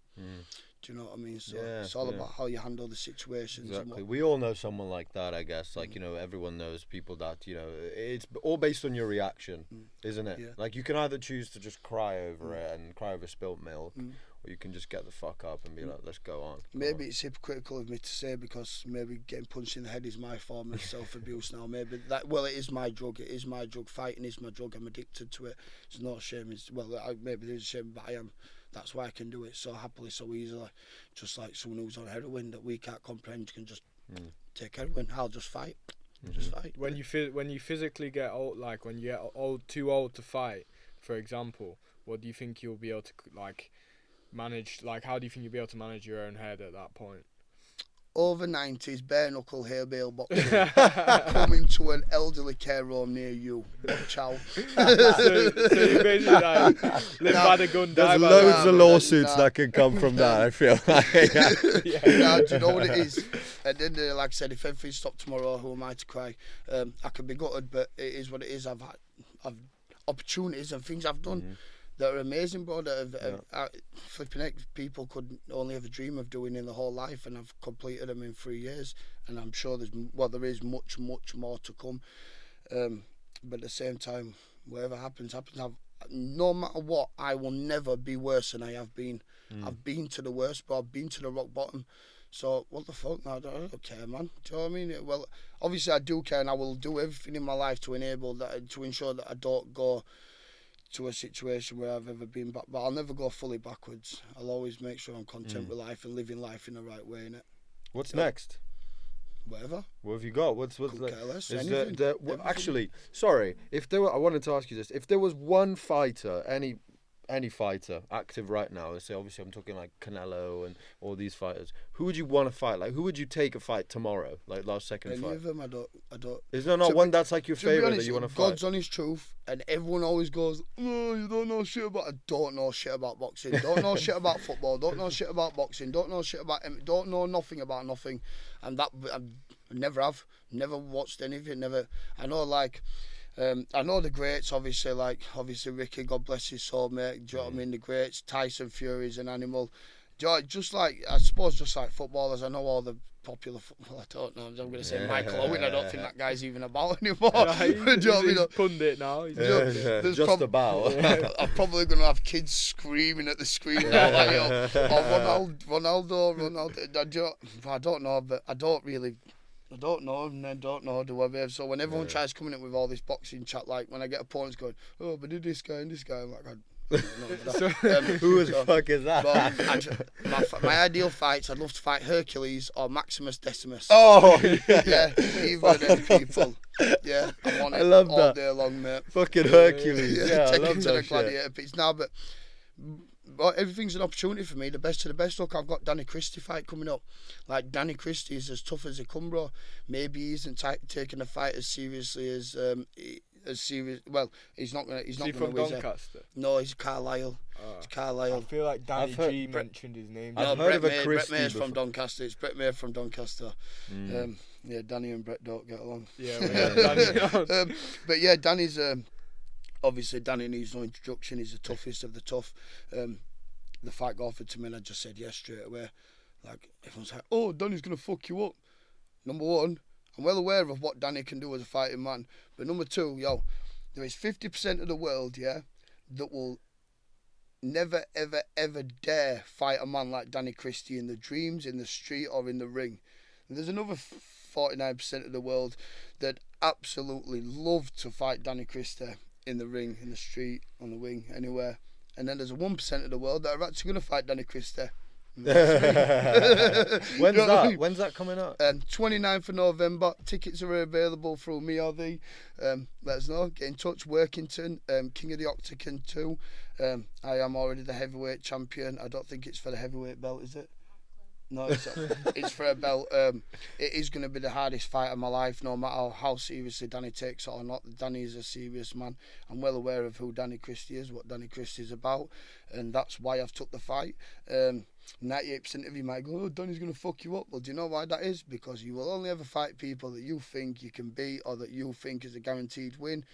Do you know what I mean? So it's all about how you handle the situations. Exactly. We all know someone like that, I guess. Like, you know, everyone knows people that, you know, it's all based on your reaction, isn't it? Yeah. Like, you can either choose to just cry over it and cry over spilt milk, or you can just get the fuck up and be like, let's go on. Maybe it's hypocritical of me to say, because maybe getting punched in the head is my form of self-abuse now. Maybe that, well, it is my drug. It is my drug. Fighting is my drug. I'm addicted to it. There's no shame. Maybe there's shame, but I am. That's why I can do it so happily, so easily. Just like someone who's on heroin that we can't comprehend can just take heroin. I'll just fight. Just fight. When you physically get old, like when you get too old to fight, for example, what do you think you'll be able to, like, manage? Like, how do you think you'll be able to manage your own head at that point? Over 90s, bare knuckle hair bail boxing, coming to an elderly care home near you. Watch out. so you basically like live by the gun, die There's by loads of lawsuits that can come from that, I feel like. Do you know what it is? At the end of the day, like I said, if everything stopped tomorrow, who am I to cry? I could be gutted, but it is what it is. I've opportunities and things I've done that are amazing, bro. That flipping heck, people could only ever dream of doing in the whole life, and I've completed them in 3 years. And I'm sure there is much more to come. But at the same time, whatever happens. No matter what, I will never be worse than I have been. I've been to the worst, bro. I've been to the rock bottom. So what the fuck? No, I don't care, man. Do you know what I mean? Well, obviously I do care, and I will do everything in my life to enable that, to ensure that I don't go to a situation where I've ever been back. But I'll never go fully backwards. I'll always make sure I'm content with life and living life in the right way, innit? What's next? Whatever. What have you got? What's Couldn't like? care less. Is Anything. actually, sorry, if there were, I wanted to ask you this: if there was one fighter, any fighter active right now, let's say, obviously I'm talking like Canelo and all these fighters, who would you want to fight? Like, who would you take a fight tomorrow? Like last second Any fight. of them, I don't. Is there not one that's like your To be favorite honest, that you want to God's fight? honest truth, and everyone always goes, "Oh, you don't know shit about." I don't know shit about boxing. Don't know shit about football. Don't know shit about boxing. Don't know shit about. Don't know nothing about nothing, and that I never have. Never watched anything. Never. I know like. I know the greats, obviously Ricky, God bless his soul, mate. Do you know what I mean? The greats, Tyson Fury's an animal. Do you know, just like, I suppose, just like footballers, I know all the popular football. I don't know. I'm going to say Michael Owen. I don't think that guy's even about anymore. Do you know what I mean? He's pundit now. He's Just about. I'm probably going to have kids screaming at the screen now, like, oh, Ronaldo. I don't know, but I don't know, and I don't know, do I, babe? So when everyone tries coming up with all this boxing chat, like when I get opponents going, oh, but did this guy and this guy, I'm like, I don't know. Who the fuck is that? But my ideal fights, I'd love to fight Hercules or Maximus Decimus. Oh, yeah, either of them people. Yeah, I want it I love all that. day long, mate. Fucking Hercules. Yeah, I take love him to the that shit. gladiator pits now, but everything's an opportunity for me. The best of the best. Look, I've got Danny Christie fight coming up. Like, Danny Christie is as tough as he come, bro. Maybe he isn't taking the fight as seriously as serious. Well, he's not gonna. He's not gonna. from Doncaster? No, he's Carlisle. It's Carlisle. I feel like Danny I've heard- G mentioned his name. I've No, heard of a Brett Christie Mayer's before. from Doncaster. It's Brett Mayer from Doncaster. Yeah, Danny and Brett don't get along. Yeah, we got Danny. But yeah, Danny's obviously Danny needs no introduction. He's the toughest of the tough. The fight got offered to me, and I just said yes straight away. Like, everyone's like, "Oh, Danny's gonna fuck you up." Number one, I'm well aware of what Danny can do as a fighting man. But number two, there is 50% of the world, that will never, ever, ever dare fight a man like Danny Christie in the dreams, in the street, or in the ring. And there's another 49% of the world that absolutely love to fight Danny Christie in the ring, in the street, on the wing, anywhere. And then there's a 1% of the world that are actually going to fight Danny Christie. When's that? I mean? When's that coming up? 29th of November. Tickets are available through me or thee. Let us know. Get in touch. Workington, King of the Octagon 2. I am already the heavyweight champion. I don't think it's for the heavyweight belt, is it? No, it's for a belt. It is going to be the hardest fight of my life, no matter how seriously Danny takes it or not. Danny is a serious man. I'm well aware of who Danny Christie is, what Danny Christie is about, and that's why I've took the fight. 98% of you might go, "Oh, Danny's going to fuck you up." Well, do you know why that is? Because you will only ever fight people that you think you can beat or that you think is a guaranteed win.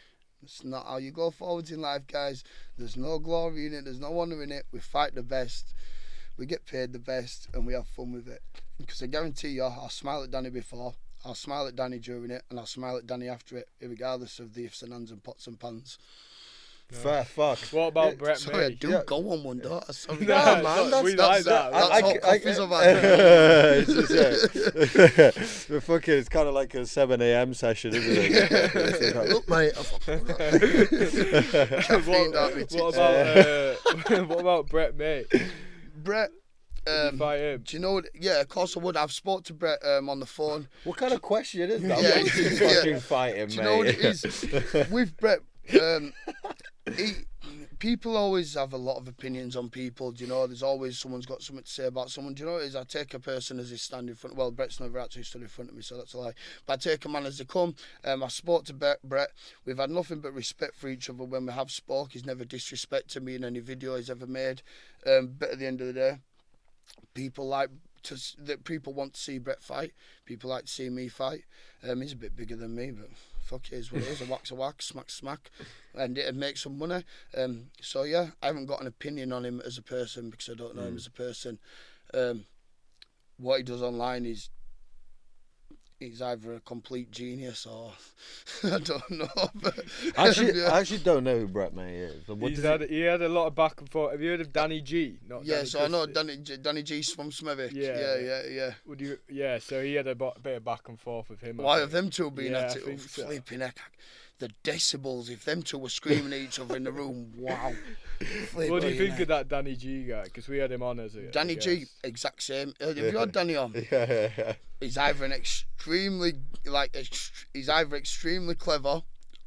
It's not how you go forwards in life, guys. There's no glory in it. There's no honour in it. We fight the best. We get paid the best, and we have fun with it. Because I guarantee you, I'll smile at Danny before, I'll smile at Danny during it, and I'll smile at Danny after it, regardless of the ifs and ands and pots and pans. Fair fuck. What about Brett Sorry, I May? do go on one, don't I? Sorry. Nah, man, we that's like that. That's hot coffees I've had. It's fucking. It's kind of like a 7 a.m. session, isn't it? Look, mate, What about Brett May? Brett, Fight him. do you know what? Yeah, of course I would. I've spoke to Brett on the phone. What kind of question is that? Yeah, What's you fucking fighting, Do mate? you know what it is? With Brett, people always have a lot of opinions on people. Do you know? There's always someone's got something to say about someone. Do you know what it is? I take a person as they stand in front. Well, Brett's never actually stood in front of me, so that's a lie. But I take a man as they come. I spoke to Brett. We've had nothing but respect for each other when we have spoke. He's never disrespected me in any video he's ever made. But at the end of the day, people want to see Brett fight. People like to see me fight. He's a bit bigger than me, but fuck it is what it is. A whack, smack, and it'd make some money. So yeah, I haven't got an opinion on him as a person because I don't know him as a person. What he does online is he's either a complete genius or I don't know. But, I actually don't know who Brett May is. So he had a lot of back and forth. Have you heard of Danny G? Not yeah, Danny so I know Christie. Danny G from Smethwick. Yeah. Yeah. Would you? Yeah. So he had a bit of back and forth with him. Why have them two been Yeah, at I it? think so. Flipping heck. The decibels, if them two were screaming at each other in the room, wow. What do you think of that Danny G guy? Because we had him on as a Danny G, guest. exact same. Have you had Danny on? Yeah. He's either he's either extremely clever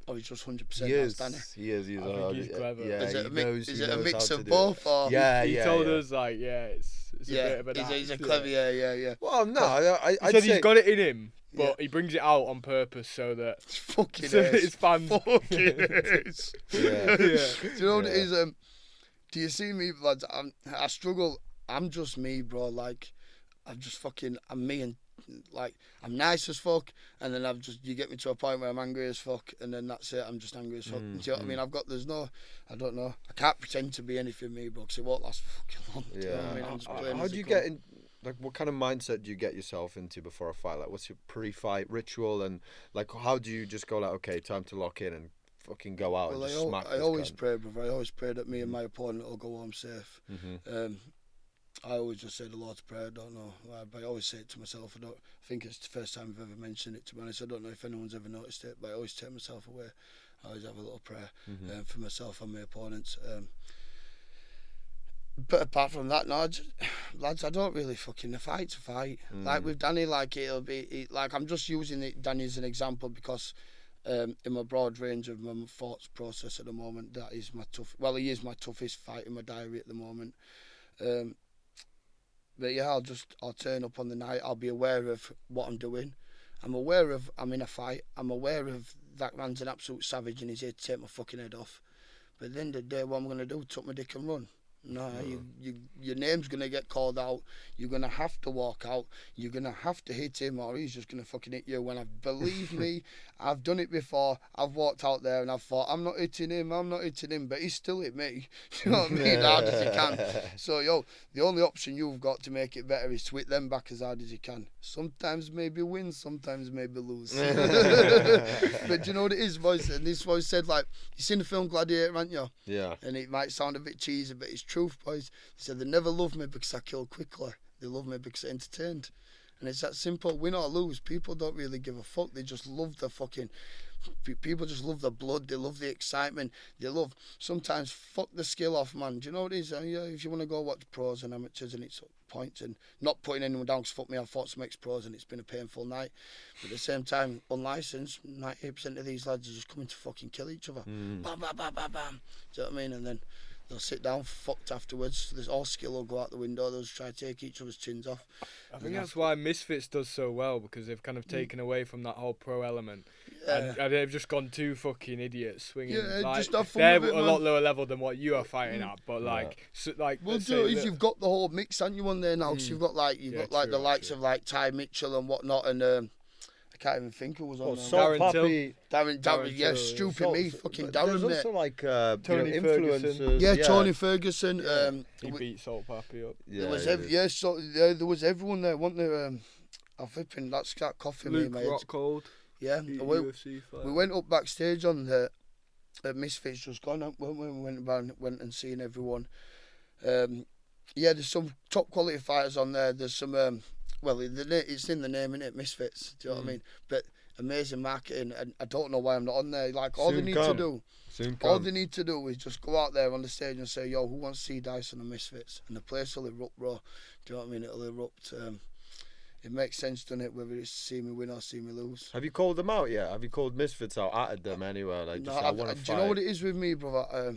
or he's just 100% outstanding. He is. I think he's clever. Yeah, Is it he a knows mix how of to do both? it. Or He told us like, it's a bit of an he's a act, clever, yeah. Well, no, He I'd said say he's got it in him, but Yeah. he brings it out on purpose so that It's fucking his fans. Fucking is. Yeah. Do you know what it Yeah. is? Do you see me, lads? I struggle. I'm just me, bro. Like, I'm me, and like I'm nice as fuck, and then you get me to a point where I'm angry as fuck, and then that's it. I'm just angry as fuck. Do you know what I mean? I don't know. I can't pretend to be anything, me, bro, because it won't last for fucking long. Do you know what I mean? I'm just plain How as do you it get comes. in? Like, what kind of mindset do you get yourself into before a fight? Like, what's your pre-fight ritual, and like, how do you just go like, okay, time to lock in and fucking go out Well, and just smack I this always cunt? pray, brother. I always pray that me and my opponent will go home safe. I always just say the Lord's Prayer. I don't know, but I always say it to myself. I think it's the first time I've ever mentioned it, to be honest. I don't know if anyone's ever noticed it, but I always take myself away. I always have a little prayer for myself and my opponents. But apart from that, no, lads, I don't really fucking fight to fight. Like with Danny, like like I'm just using Danny as an example because in my broad range of my thoughts process at the moment, that is he is my toughest fight in my diary at the moment. But yeah, I'll turn up on the night. I'll be aware of what I'm doing. I'm aware of I'm in a fight. I'm aware of that man's an absolute savage and he's here to take my fucking head off. But at the end of the day, what I'm going to do, tuck my dick and run. No, your name's going to get called out. You're going to have to walk out. You're going to have to hit him or he's just going to fucking hit you. Believe me, I've done it before. I've walked out there and I've thought, I'm not hitting him, but he's still hit me. You know what I mean? Hard as he can. So, the only option you've got to make it better is to hit them back as hard as you can. Sometimes maybe win, sometimes maybe lose. But do you know what it is, boys? And this was said, like, you seen the film Gladiator, haven't you? Yeah. And it might sound a bit cheesy, but it's truth, boys. They said they never loved me because I killed quickly. They love me because I entertained. And it's that simple. Win or lose, people don't really give a fuck. They just love the fucking... People just love the blood. They love the excitement. They love... Sometimes fuck the skill off, man. Do you know what it is? If you want to go watch pros and amateurs and it's points and not putting anyone down because fuck me, I've fought some ex-pros and it's been a painful night. But at the same time, unlicensed, 98% of these lads are just coming to fucking kill each other. Bam, bam, bam, bam, bam. Do you know what I mean? And then they'll sit down fucked afterwards. There's all skill will go out the window. They'll just try to take each other's chins off. I think that's why Misfits does so well, because they've kind of taken away from that whole pro element. Yeah. And they've just gone too fucking idiots swinging. Yeah, like, just have fun they're with it, a man. lot lower level than what you are fighting at, but Well, let's do say is you've got the whole mix, haven't you, on there now? Because you've got like true, the likes of like Ty Mitchell and whatnot, and I can't even think who was on there. Darren Pappy. Darren, yeah, Till. stupid me, fucking But Darren, there's mate. also like Tony Ferguson. influencers. Yeah, Tony Ferguson. he beat Salt Pappy up. There was everyone there, wasn't there? I'm flipping. That's that coffee me, Luke mate. Rockhold. Yeah, UFC fight. we went up backstage on the Misfits just gone up. We went and seen everyone. There's some top quality fighters on there. There's some it's in the name, innit? Misfits. Do you know what I mean? But amazing marketing, and I don't know why I'm not on there. Like all they need to do is just go out there on the stage and say, "Yo, who wants to see Dyson and Misfits?" And the place will erupt, bro. Do you know what I mean? It'll erupt. It makes sense, doesn't it? Whether it's see me win or see me lose. Have you called them out yet? Have you called Misfits out? Added them anywhere? Like, No, just, I want to fight. do you know what it is with me, brother?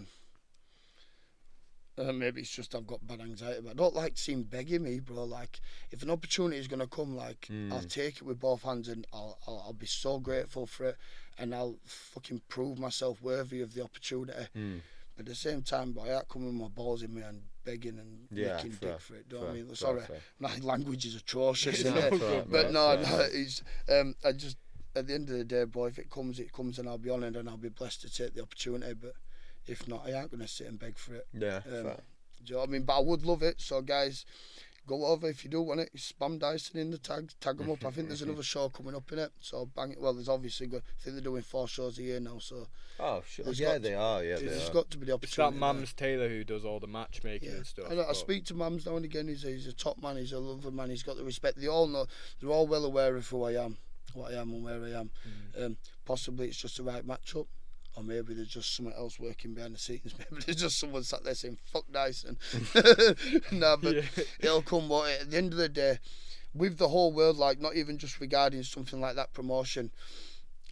Maybe it's just I've got bad anxiety, but I don't like seeing begging me, bro. Like, if an opportunity is gonna come, like I'll take it with both hands, and I'll be so grateful for it, and I'll fucking prove myself worthy of the opportunity. But at the same time, boy, I can't come with my balls in me and begging and making dick for it. Do you know what I mean? Sorry, my language is atrocious, isn't it? But no, it's I just at the end of the day, boy, if it comes, it comes, and I'll be on it, and I'll be blessed to take the opportunity. But if not, I ain't gonna sit and beg for it. Yeah. Do you know what I mean? But I would love it. So guys, go over if you do want it. Spam Dyson in the tags, tag them up. I think there's another show coming up in it, so bang it. Well, there's obviously good. I think they're doing 4 shows a year now, so. Oh, sure. There's Yeah, got they to- are. Yeah, they There's are. got to be the It's that opportunity. Mams Taylor who does all the matchmaking Yeah. and stuff. I but- speak to Mams now and again. He's a top man. He's a lovely man. He's got the respect. They all know. They're all well aware of who I am, what I am, and where I am. Possibly it's just the right matchup, or maybe there's just something else working behind the scenes. Maybe there's just someone sat there saying "fuck Dyson." No, but it'll come. But at the end of the day, with the whole world, like not even just regarding something like that promotion,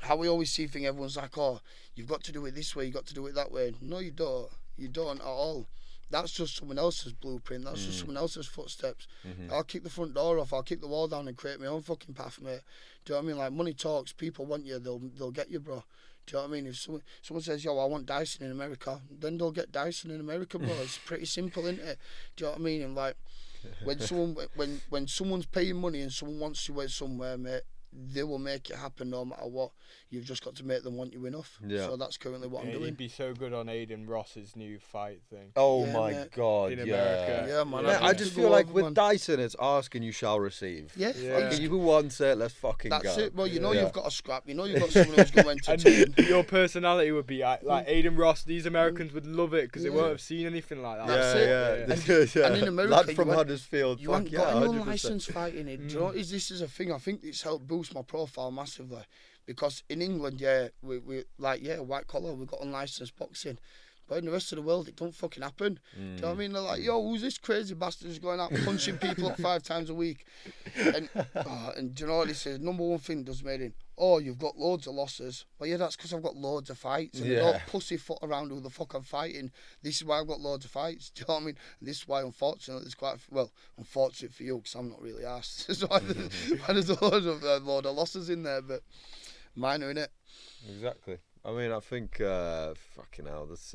how we always see things, everyone's like, oh, you've got to do it this way, you've got to do it that way. No, you don't. You don't at all. That's just someone else's blueprint. That's just someone else's footsteps. I'll kick the front door off. I'll kick the wall down and create my own fucking path, mate. Do you know what I mean? Like, money talks. People want you. They'll get you, bro. Do you know what I mean? If someone says, yo, I want Dyson in America, then they'll get Dyson in America, bro. It's pretty simple, isn't it? Do you know what I mean? And like, when someone's paying money and someone wants you somewhere, mate, they will make it happen no matter what. You've just got to make them want you enough. Yeah. So that's currently what I'm doing. He'd be so good on Aiden Ross's new fight thing. Oh Yeah, my mate. God, In yeah. America. Yeah, man. Man, I'd I love just to feel go like over, with man. Dyson, it's ask and you shall receive. Yeah, Yeah. He who wants it, let's fucking that's go. it. Well, you know Yeah. you've got a scrap. You know you've got someone who's going to And entertain. your personality would be like Aiden Ross. These Americans would love it because they Yeah. won't have seen anything like that. That's Yeah, it. yeah. And in America, Lad you from ain't- Huddersfield, You fuck ain't yeah, got any 100%. unlicensed fighting it. Do you know, this is a thing. I think it's helped boost my profile massively. Because in England, we like, white collar, we've got unlicensed boxing. But in the rest of the world, it don't fucking happen. Do you know what I mean? They're like, yo, who's this crazy bastard who's going out punching people up 5 times a week? And do you know what this is? Number one thing does made in, oh, you've got loads of losses. Well, yeah, that's because I've got loads of fights. And I don't pussyfoot around who the fuck I'm fighting. This is why I've got loads of fights. Do you know what I mean? And this is why, unfortunately, it's quite, well, unfortunate for you, because I'm not really arsed. So there's a load of losses in there, but minor, innit? Exactly. I mean, I think, fucking hell, that's,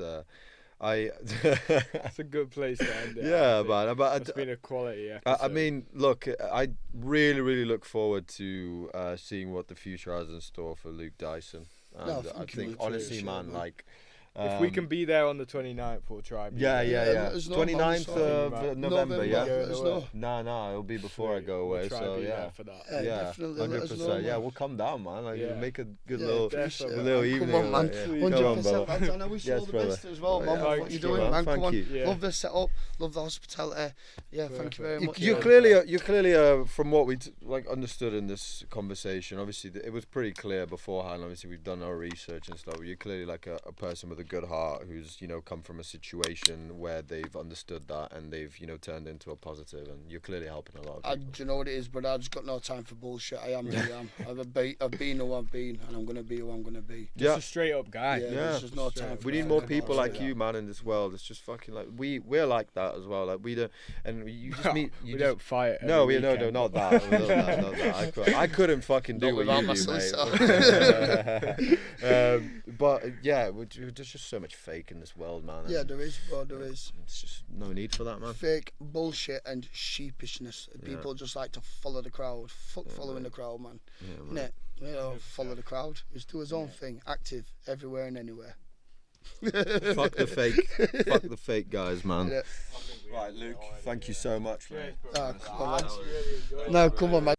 That's a good place to end it. yeah, I think. man. But It's been a quality episode. I mean, look, I really, really look forward to seeing what the future has in store for Luke Dyson. And No, I thank you, think, Luke, honestly, for man, sure, like... if we can be there on the 29th, we'll try. Yeah. there's no 29th man, of November, yeah? let us know. No, it'll be before I go away, We'll try so be yeah. there for that. Yeah, Yeah, definitely, let us 100%. know, Yeah, man. we'll come down, man. Like, Yeah. make a good Yeah, little, appreciate a it, little man. evening. Come on, man. Yeah. Please. Come on, 100%, brother. lads, and I wish you Yes, all the brother. best as well, Oh, man. yeah. Love what Thanks, you're doing, brother. man. Thank Come on, you. Yeah. love the setup, love the hospitality. Yeah, thank you very much. You're man. clearly, from what we like understood in this conversation. Obviously, it was pretty clear beforehand. Obviously, we've done our research and stuff. You're clearly like a person with a good heart who's come from a situation where they've understood that and they've turned into a positive. And you're clearly helping a lot of people. Do you know what it is, brother? I've just got no time for bullshit. I am who I am. I've been who I've been, and I'm gonna be who I'm gonna be. Just a straight up guy. Yeah, there's just no time for We need that. more I people know, like yeah. you, man, in this world. It's just fucking like we're like that as well. Like we don't, and you just meet. We don't fight. No, every no, weekend. not that. Not that, not that. I couldn't fucking do Not what without you my do, solicitor. mate. But yeah, there's just so much fake in this world, man. Yeah, and there is, bro. There is It's just no need for that, man. fake bullshit and sheepishness. People just like to follow the crowd. Fuck following the crowd, man. Yeah, man. Innit? Follow the crowd. Just do his own thing. Active everywhere and anywhere. Fuck the fake. Fuck the fake guys, man. Yeah. Right, Luke. Thank you so much, mate. Ah, come on, man. Really enjoyed No, it. come on, man.